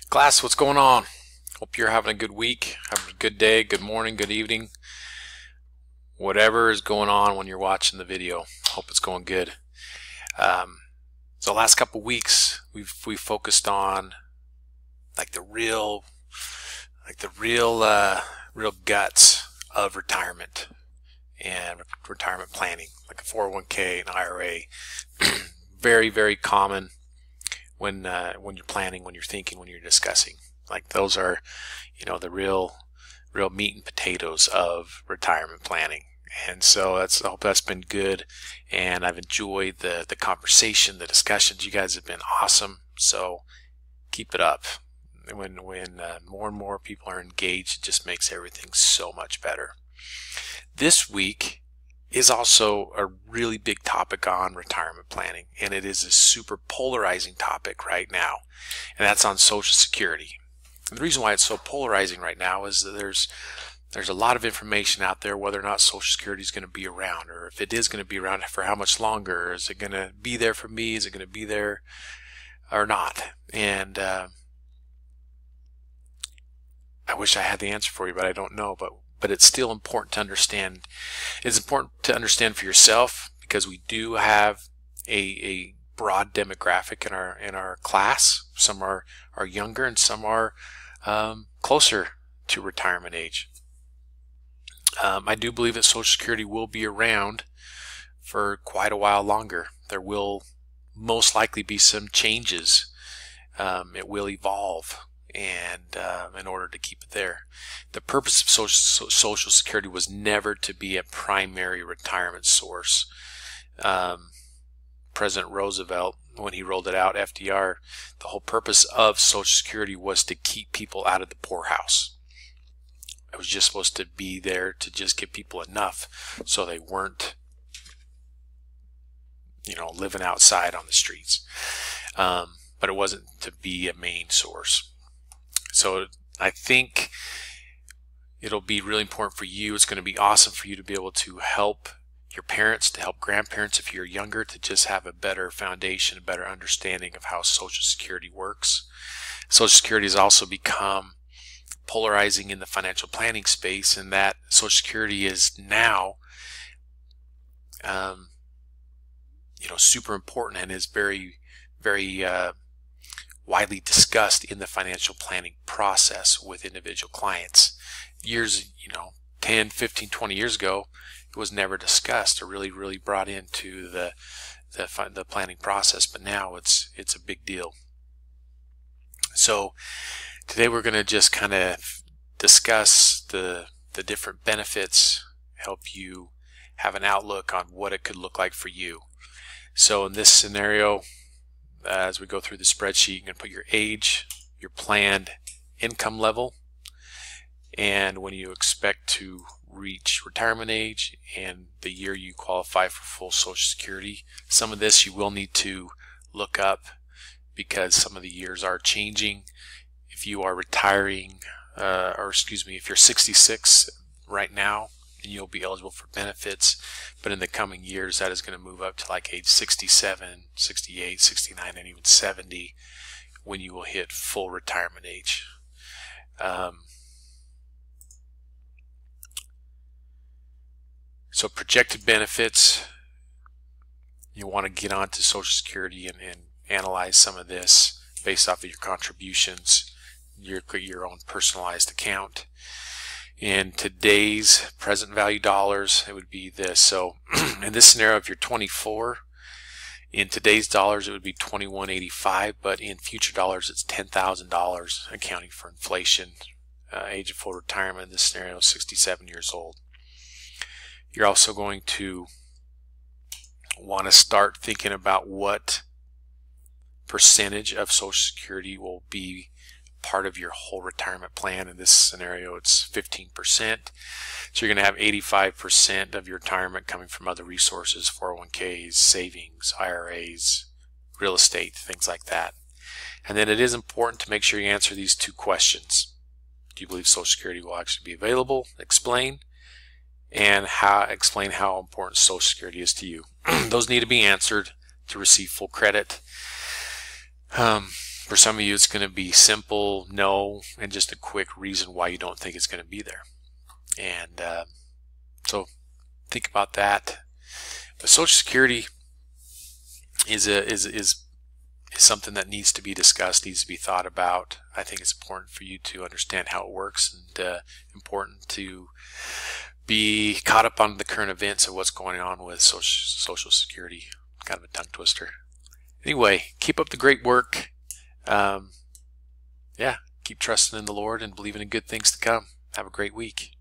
Class, what's going on? Hope you're having a good week, having a good day, good morning, good evening. Whatever is going on when you're watching the video, hope it's going good. So the last couple weeks we've focused on like the real guts of retirement and retirement planning, like a 401k, an IRA. Very, very common when you're planning, when you're thinking, when you're discussing. Like those are, the real meat and potatoes of retirement planning. And so I hope that's been good, and I've enjoyed the conversation, the discussions. You guys have been awesome. So keep it up. When more and more people are engaged, it just makes everything so much better. This week is also a really big topic on retirement planning, and it is a super polarizing topic right now, and that's on Social Security. And the reason why it's so polarizing right now is that there's a lot of information out there whether or not Social Security is going to be around, or if it is going to be around, for how much longer. Is it going to be there for me? Is it going to be there or not? And I wish I had the answer for you, but I don't know. But it's still important to understand. It's important to understand for yourself, because we do have a broad demographic in our class. Some are younger, and some are closer to retirement age. I do believe that Social Security will be around for quite a while longer. There will most likely be some changes. It will evolve, and in order to keep it there. The purpose of Social Security was never to be a primary retirement source. President Roosevelt, when he rolled it out, FDR, the whole purpose of Social Security was to keep people out of the poorhouse. It was just supposed to be there to just give people enough so they weren't, living outside on the streets. But it wasn't to be a main source. So I think it'll be really important for you. It's going to be awesome for you to be able to help your parents, to help grandparents if you're younger, to just have a better foundation, a better understanding of how Social Security works. Social Security has also become polarizing in the financial planning space, in that Social Security is now super important, and is very, very widely discussed in the financial planning process with individual clients. 10, 15, 20 years ago, it was never discussed or really brought into the planning process, but now it's a big deal. So today we're going to just kind of discuss the different benefits, help you have an outlook on what it could look like for you. So in this scenario, as we go through the spreadsheet, you're going to put your age, your planned income level, and when you expect to reach retirement age, and the year you qualify for full Social Security. Some of this you will need to look up, because some of the years are changing. If you are retiring, if you're 66 right now, and you'll be eligible for benefits, but in the coming years that is going to move up to like age 67, 68, 69, and even 70 when you will hit full retirement age. So projected benefits, you want to get onto Social Security and analyze some of this based off of your contributions, your own personalized account. In today's present value dollars, it would be this. So in this scenario, if you're 24, in today's dollars it would be $21.85, but in future dollars it's $10,000, accounting for inflation. Age of full retirement in this scenario is 67 years old. You're also going to want to start thinking about what percentage of Social Security will be part of your whole retirement plan. In this scenario, it's 15%. So you're going to have 85% of your retirement coming from other resources, 401ks, savings, IRAs, real estate, things like that. And then it is important to make sure you answer these two questions. Do you believe Social Security will actually be available? Explain. And explain how important Social Security is to you. Those need to be answered to receive full credit. For some of you, it's going to be simple no and just a quick reason why you don't think it's going to be there. And so think about that. But Social Security is something that needs to be discussed, needs to be thought about. I think it's important for you to understand how it works, and important to be caught up on the current events of what's going on with Social Security. Kind of a tongue twister. Anyway, keep up the great work. Yeah, keep trusting in the Lord and believing in good things to come. Have a great week.